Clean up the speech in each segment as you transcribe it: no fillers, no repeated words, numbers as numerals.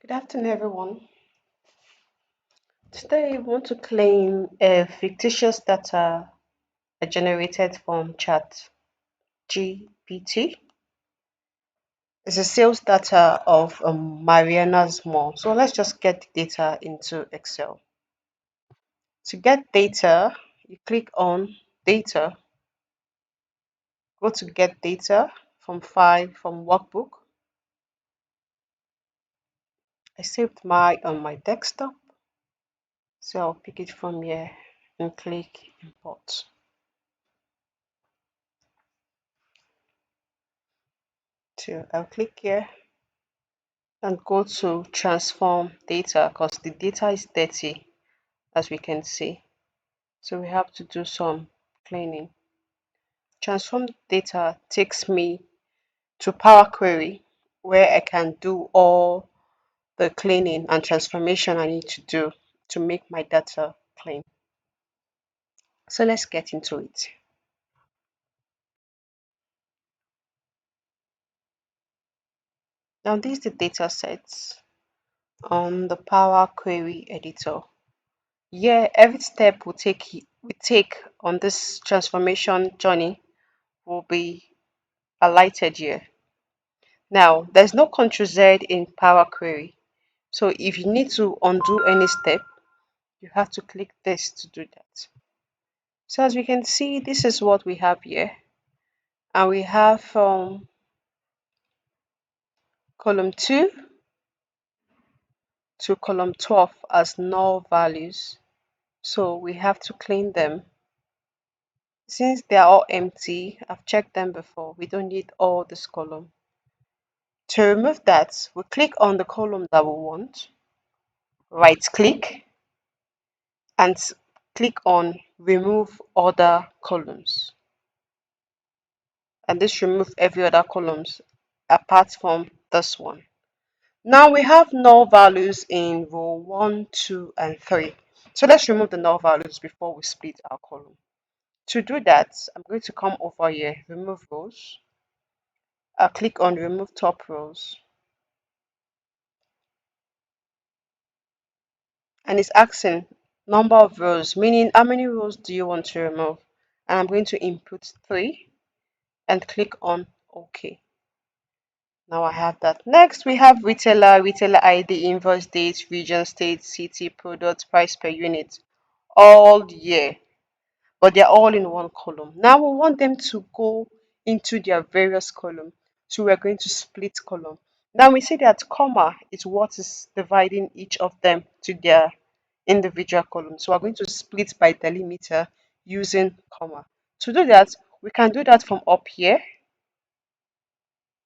Good afternoon, everyone. Today, we want to claim a fictitious data generated from Chat GPT. It's a sales data of Mariana's Mall. So let's just get the data into Excel. To get data, you click on Data, go to Get Data from File from Workbook. I saved mine on my desktop, so I'll pick it from here and click Import. So I'll click here and go to transform data because the data is dirty as we can see, so we have to do some cleaning. Transform data takes me to Power Query where I can do all the cleaning and transformation I need to do to make my data clean. So let's get into it. Now this is the data sets on the Power Query editor. Yeah, every step we take on this transformation journey will be highlighted here. Now, there's no Ctrl Z in Power Query. So if you need to undo any step, you have to click this to do that. So as we can see, this is what we have here. And we have from column 2 to column 12 as null values. So we have to clean them. Since they are all empty, I've checked them before. We don't need all this column. To remove that, we click on the column that we want, right click, and click on remove other columns. And this remove every other columns apart from this one. Now we have null values in row 1, 2, and 3. So let's remove the null values before we split our column. To do that, I'm going to come over here, remove rows. I'll click on remove top rows. And it's asking number of rows, meaning how many rows do you want to remove? And I'm going to input 3 and click on OK. Now I have that. Next, we have retailer ID, invoice date, region, state, city, product, price per unit, all year, but they're all in one column. Now we want them to go into their various column. So we're going to split column. Now we see that comma is what is dividing each of them to their individual column. So we're going to split by delimiter using comma. To do that, we can do that from up here.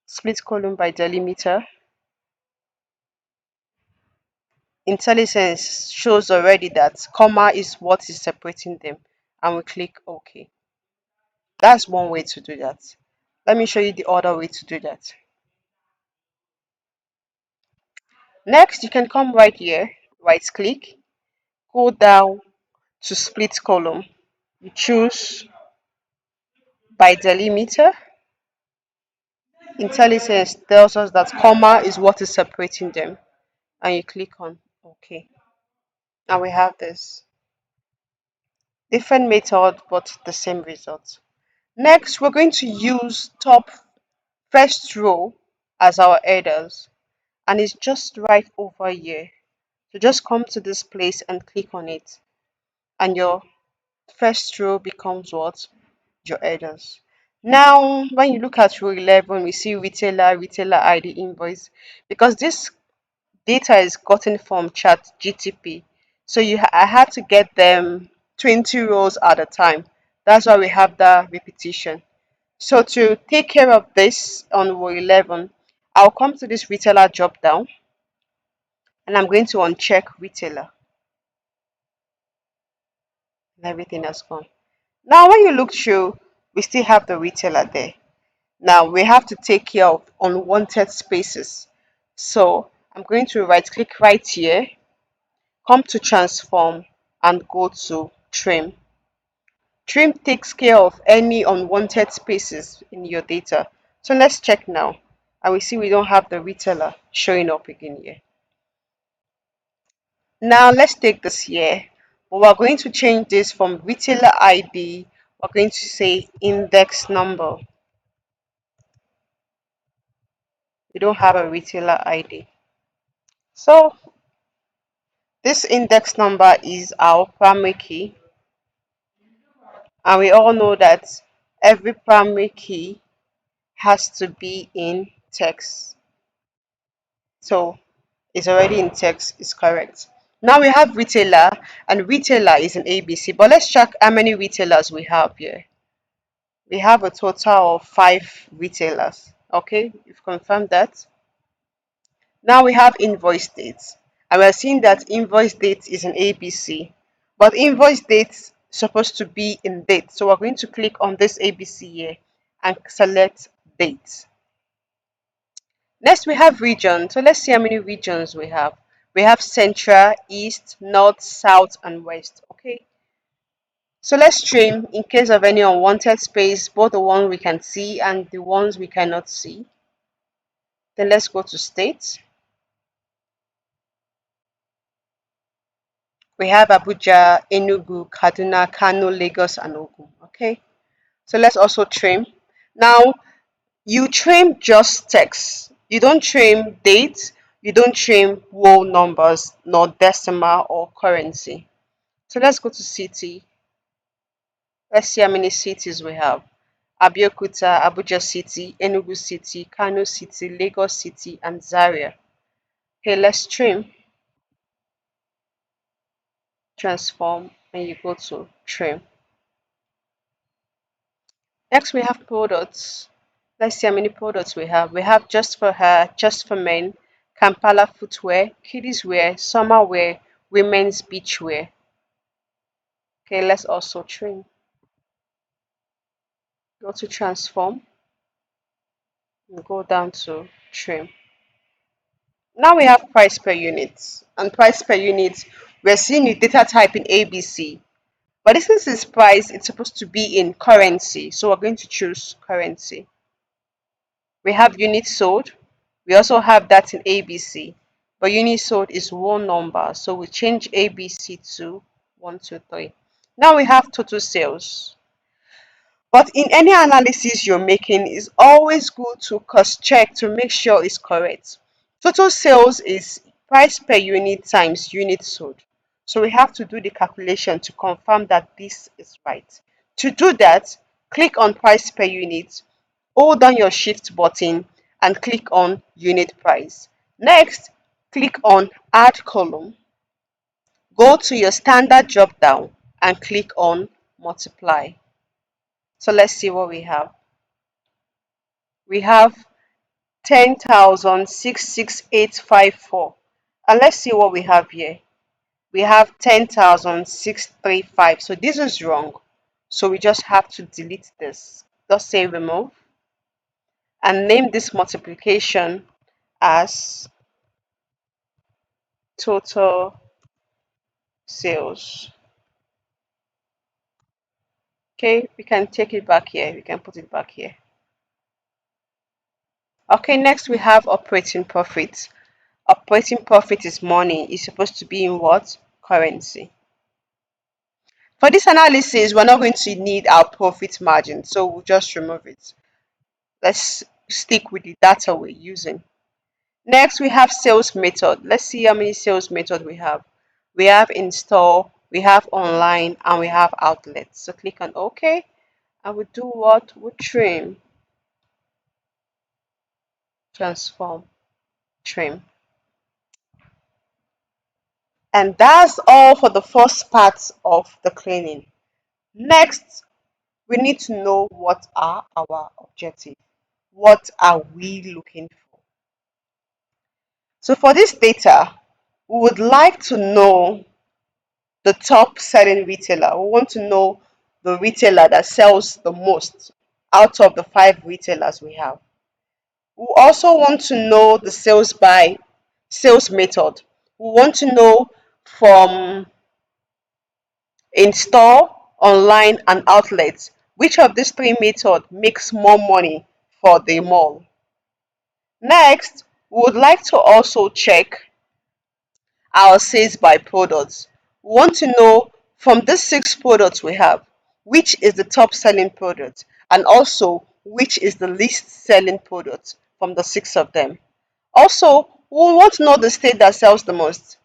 Split column by delimiter. IntelliSense shows already that comma is what is separating them, and we click OK. That's one way to do that. Let me show you the other way to do that. Next, you can come right here, right click, go down to split column. You choose by delimiter. IntelliSense tells us that comma is what is separating them, and you click on OK. Now we have this. Different method, but the same result. Next, we're going to use top first row as our headers, and it's just right over here. So just come to this place and click on it, and your first row becomes what? Your headers. Now, when you look at row 11, we see retailer ID, invoice, because this data is gotten from Chat GTP. So I had to get them 20 rows at a time. That's why we have that repetition. So to take care of this on row 11, I'll come to this retailer drop down, and I'm going to uncheck retailer, and everything has gone. Now when you look through, we still have the retailer there. Now we have to take care of unwanted spaces. So I'm going to right click right here, come to transform, and go to trim. Trim takes care of any unwanted spaces in your data. So let's check now. And we see we don't have the retailer showing up again here. Now let's take this here. We're going to change this from retailer ID. We're going to say index number. We don't have a retailer ID. So this index number is our primary key. And we all know that every primary key has to be in text. So it's already in text, it's correct. Now we have retailer, and retailer is an ABC. But let's check how many retailers we have here. We have a total of 5 retailers. Okay, you've confirmed that. Now we have invoice dates, and we're seeing that invoice date is an ABC, but invoice date is supposed to be in date. So we're going to click on this ABC here and select date. Next, we have region. So let's see how many regions we have. We have central, east, north, south, and west. Okay. So let's trim in case of any unwanted space, both the ones we can see and the ones we cannot see. Then let's go to state. We have Abuja, Enugu, Kaduna, Kano, Lagos, and Ogun. Okay. So let's also trim. Now, you trim just text. You don't trim date. You don't trim whole numbers, nor decimal or currency. So let's go to city. Let's see how many cities we have. Abeokuta, Abuja City, Enugu City, Kano City, Lagos City, and Zaria. Okay, let's trim, transform, and you go to trim. Next, we have products. Let's see how many products we have. We have Just for Her, Just for Men, Kampala Footwear, Kiddies Wear, Summer Wear, Women's Beach Wear. Okay, let's also trim. Go to transform and go down to trim. Now we have price per unit. And price per unit, we're seeing the data type in ABC. But since it's price, it's supposed to be in currency. So we're going to choose currency. We have units sold. We also have that in ABC. But units sold is one number. So we change ABC to 123. Now we have total sales. But in any analysis you're making, it's always good to cross check to make sure it's correct. Total sales is price per unit times unit sold. So we have to do the calculation to confirm that this is right. To do that, click on price per unit, hold down your shift button and click on unit price. Next, click on add column. Go to your standard drop down and click on multiply. So let's see what we have. We have 10,66854. And let's see what we have here. We have 10,635. So this is wrong. So we just have to delete this. Just say remove and name this multiplication as total sales. Okay, we can take it back here. We can put it back here. Okay, next we have operating profit. Operating profit is money. It's supposed to be in what? Currency. For this analysis, we're not going to need our profit margin, so we'll just remove it. Let's stick with the data we're using. Next, we have sales method. Let's see how many sales method we have. We have in-store, we have online, and we have outlets. So click on OK, and we do what? We trim, transform, trim. And that's all for the first part of the cleaning. Next, we need to know what are our objectives. What are we looking for? So for this data, we would like to know the top selling retailer. We want to know the retailer that sells the most out of the 5 retailers we have. We also want to know the sales by sales method. We want to know from in-store, online, and outlets, which of these 3 methods makes more money for the mall. Next, we would like to also check our sales by products. We want to know from these six products we have, which is the top selling product and also which is the least selling product from the six of them. Also, we want to know the state that sells the most.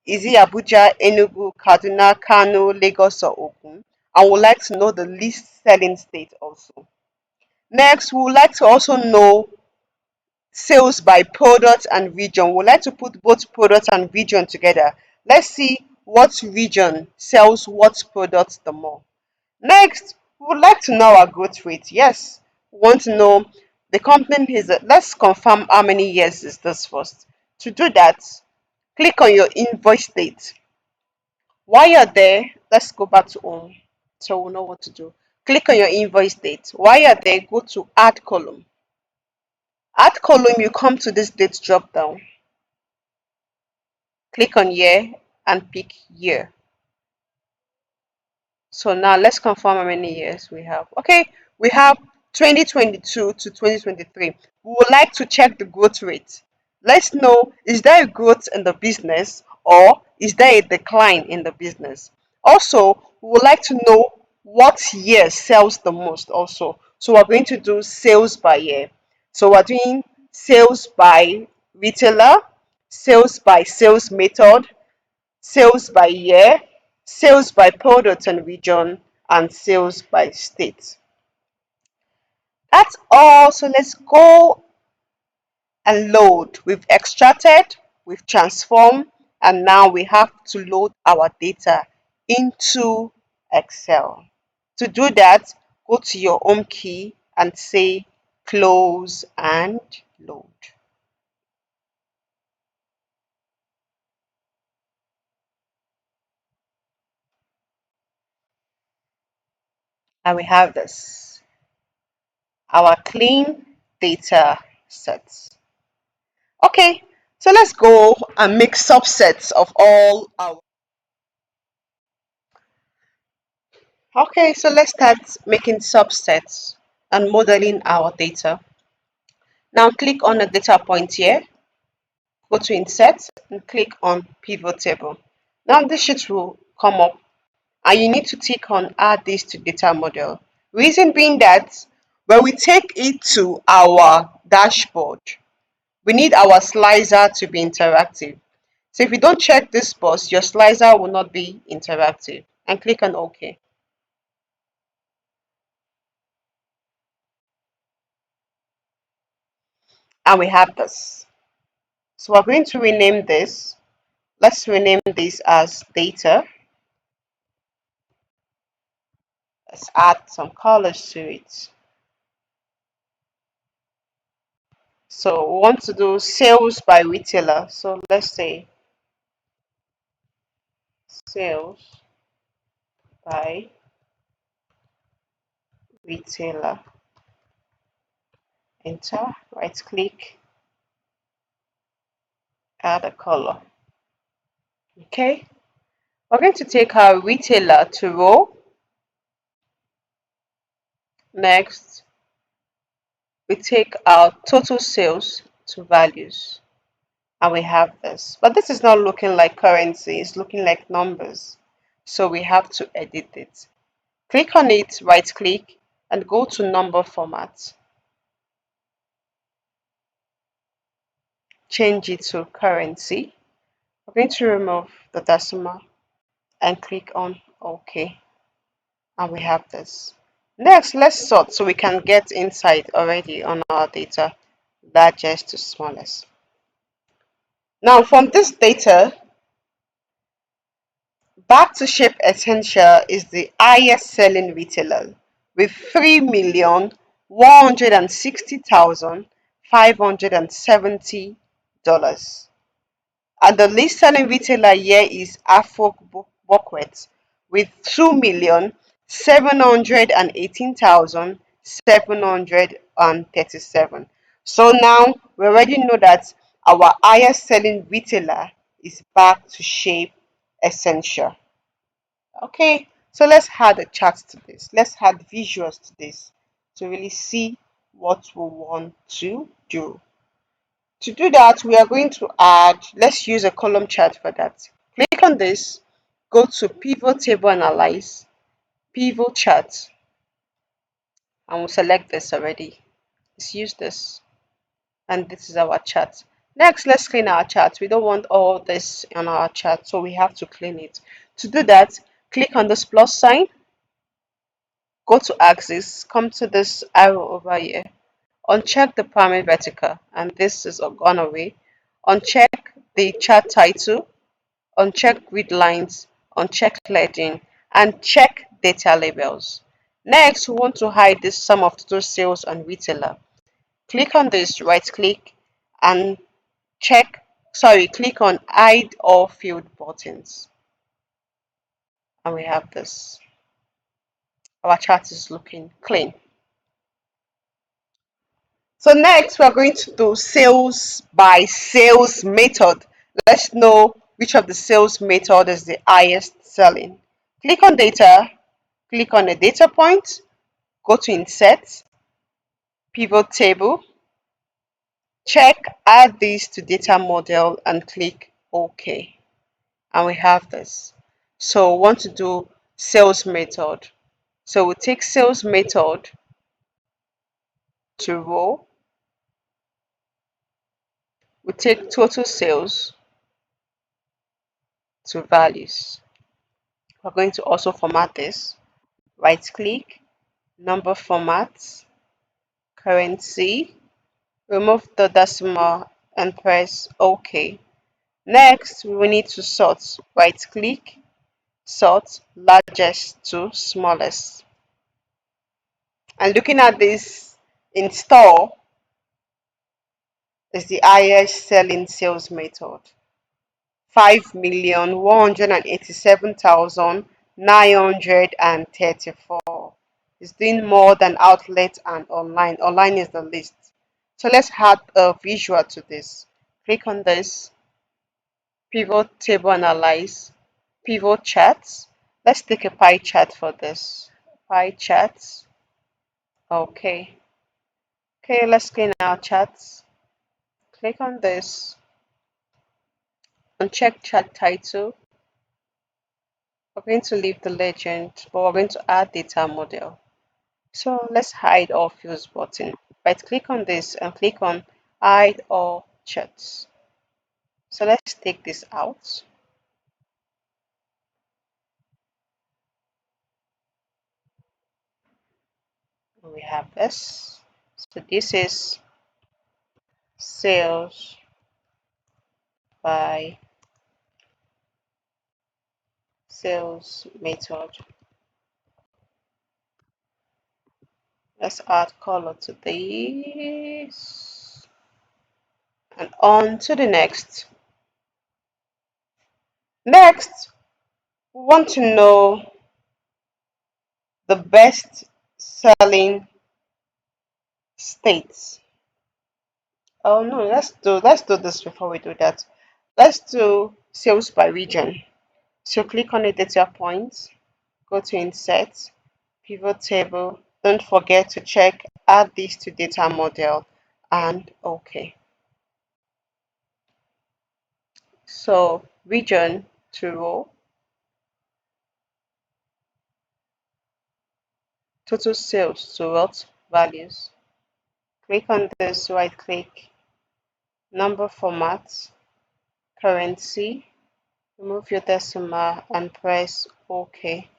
Is it Abuja, Enugu, Kaduna, Kano, Lagos, or Ogun? And we'd like to know the least selling state also. Next, we would like to also know sales by product and region. We'd like to put both product and region together. Let's see what region sells what product the more. Next, we would like to know our growth rate. Yes, we want to know the company is. Let's confirm how many years is this first. To do that, click on your invoice date. While you're there, let's go back to home so we'll know what to do. Click on your invoice date. While you're there, go to add column. Add column, you come to this date drop down. Click on year and pick year. So now let's confirm how many years we have. Okay, we have 2022 to 2023. We would like to check the growth rate. Let's know, is there a growth in the business or is there a decline in the business? Also, we would like to know what year sells the most also. So we're going to do sales by year. So we're doing sales by retailer, sales by sales method, sales by year, sales by product and region, and sales by state. That's all. So let's go and load. We've extracted, we've transformed, and now we have to load our data into Excel. To do that, go to your home key and say close and load. And we have this, our clean data sets. Okay, so let's go and make subsets of all our. Okay, so let's start making subsets and modeling our data. Now click on the data point here, go to insert and click on pivot table. Now this sheet will come up and you need to tick on add this to data model. Reason being that when we take it to our dashboard, we need our slicer to be interactive. So if you don't check this box, your slicer will not be interactive. And click on OK. And we have this. So we're going to rename this. Let's rename this as data. Let's add some colors to it. So we want to do sales by retailer. So let's say sales by retailer. Enter, right click, add a color. Okay, we're going to take our retailer to row. Next, we take our total sales to values and we have this. But this is not looking like currency, it's looking like numbers. So we have to edit it. Click on it, right click, and go to number format. Change it to currency. We're going to remove the decimal and click on OK. And we have this. Next, let's sort so we can get insight already on our data, largest to smallest. Now, from this data, Back to Shape Essential is the highest selling retailer with 3,160,570 and the least selling retailer here is Afro Buckwheat with 2,718,737. So now we already know that our highest selling retailer is Back to Shape Essential. Okay, so let's add a chart to this. Let's add visuals to this to really see what we want to do. To do that, we are going to add, let's use a column chart for that. Click on this, go to pivot table analyze, pivot chart, and we'll select this already. Let's use this, and this is our chart. Next, let's clean our chart. We don't want all this on our chart, so we have to clean it. To do that, click on this plus sign, go to axis, come to this arrow over here, uncheck the primary vertical, and this is gone away. Uncheck the chart title, uncheck grid lines, uncheck legend, and check data labels. Next, we want to hide this sum of total sales and retailer. Click on this, right click, and click on hide all field buttons. And we have this. Our chart is looking clean. So next, we're going to do sales by sales method. Let's know which of the sales method is the highest selling. Click on data, click on a data point, go to insert, pivot table, check add this to data model and click OK. And we have this. So we want to do sales method. So we'll take sales method to row, we take total sales to values. We're going to also format this. Right click, number formats, currency, remove the decimal and press OK. Next, we need to sort. Right click, sort largest to smallest. And looking at this in store is the highest selling sales method. 5,187,934 is doing more than outlet and online. Online is the least. So let's add a visual to this. Click on this, pivot table analyze, pivot charts. Let's take a pie chart for this. Pie charts. Okay. Okay, let's clean our charts. Click on this and check chart title. We're going to leave the legend, but we're going to add data model. So let's hide all fields button. Right click on this and click on hide all charts. So let's take this out. We have this. So this is sales by sales method. Let's add color to this. And on to the next. Next, we want to know the best selling states. Oh no, let's do this before we do that. Let's do sales by region. So click on the data points, go to insert, pivot table. Don't forget to check add this to data model and OK. So region to row, total sales to what values. Click on this, right click, number formats, currency, remove your decimal and press OK.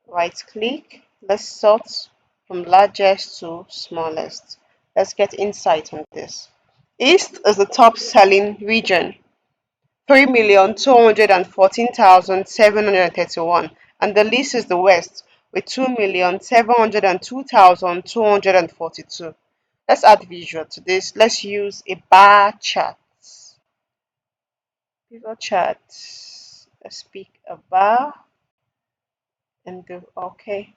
Right click, let's sort from largest to smallest. Let's get insight on this. East is the top selling region, 3,214,731, and the least is the West with 2,702,242. Let's add visual to this. Let's use a bar chart. Pivot chart. Let's pick a bar and do OK.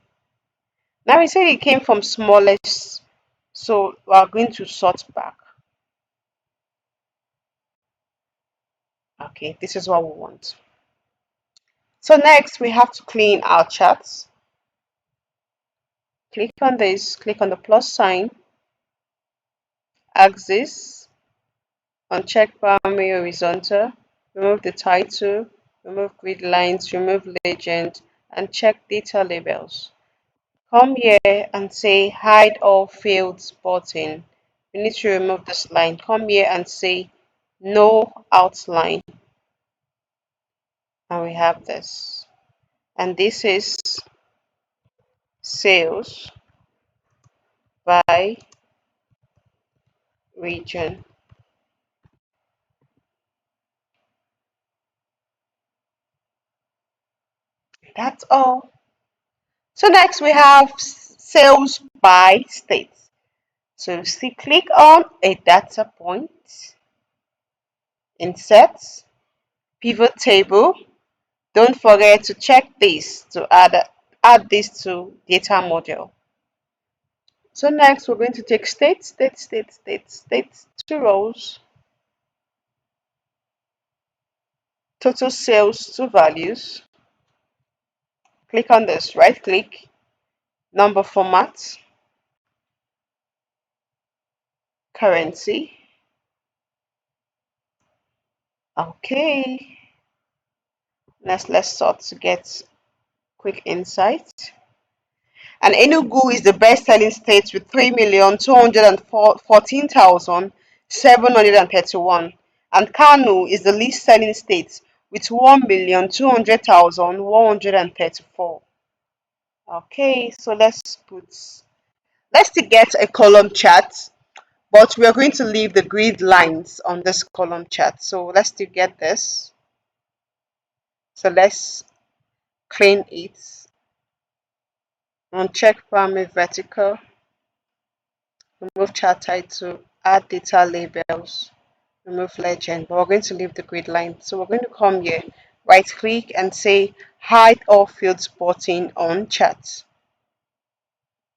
Now we said it came from smallest, so we are going to sort back. Okay, this is what we want. So next we have to clean our charts. Click on this, click on the plus sign, axis, uncheck primary horizontal, remove the title, remove grid lines, remove legend, and check data labels. Come here and say hide all fields button. We need to remove this line. Come here and say no outline. And we have this. And this is sales by region. That's all. So next we have sales by state. So see, click on a data point, insert, pivot table. Don't forget to check this to add this to data model. So next we're going to take state, two rows, total sales, two values. Click on this, right click, number format, currency. Okay. Let's sort to get quick insight. And Enugu is the best-selling state with 3,214,731. And Kanu is the least-selling state with 1,200,134. Okay, so let's still get a column chart, but we are going to leave the grid lines on this column chart. So let's still get this. So let's clean it. Uncheck primary vertical. Remove chart title, add data labels, remove legend, but we're going to leave the grid line. So we're going to come here, right click and say hide all fields button on chart.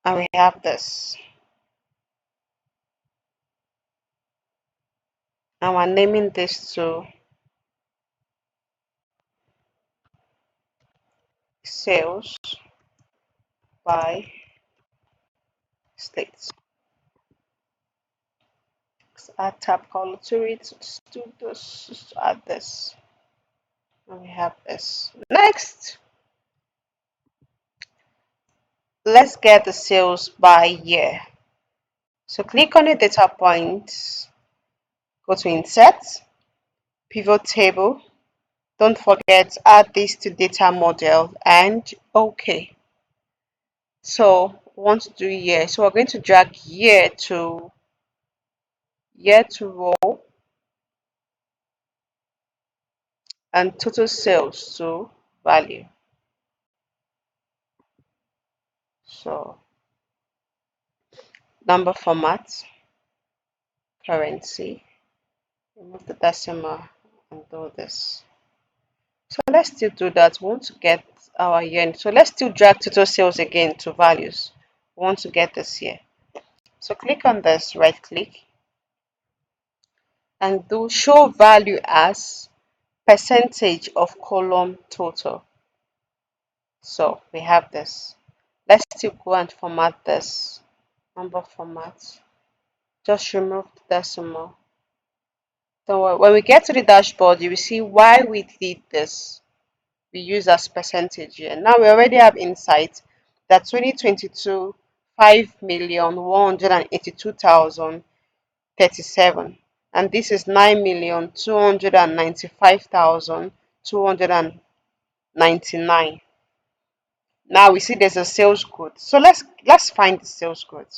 And we have this. And we're naming this to sales by states. Let's add tab color to it. Let's do this, just add this. And we have this. Next, let's get the sales by year. So click on the data points, go to insert, pivot table. Don't forget, add this to data model and OK. So we want to do year. So we're going to drag year to row and total sales to value. So number format, currency, remove the decimal and do this. So let's still do that. We want to get our yen. So let's still drag total sales again to values. We want to get this here. So click on this, right click, and do show value as percentage of column total. So we have this. Let's still go and format this. Number format. Just remove the decimal. So when we get to the dashboard, you will see why we did this. We use as percentage here. Now we already have insight that 2022 5,182,037, and this is 9,295,299. Now we see there's a sales code. So let's find the sales code.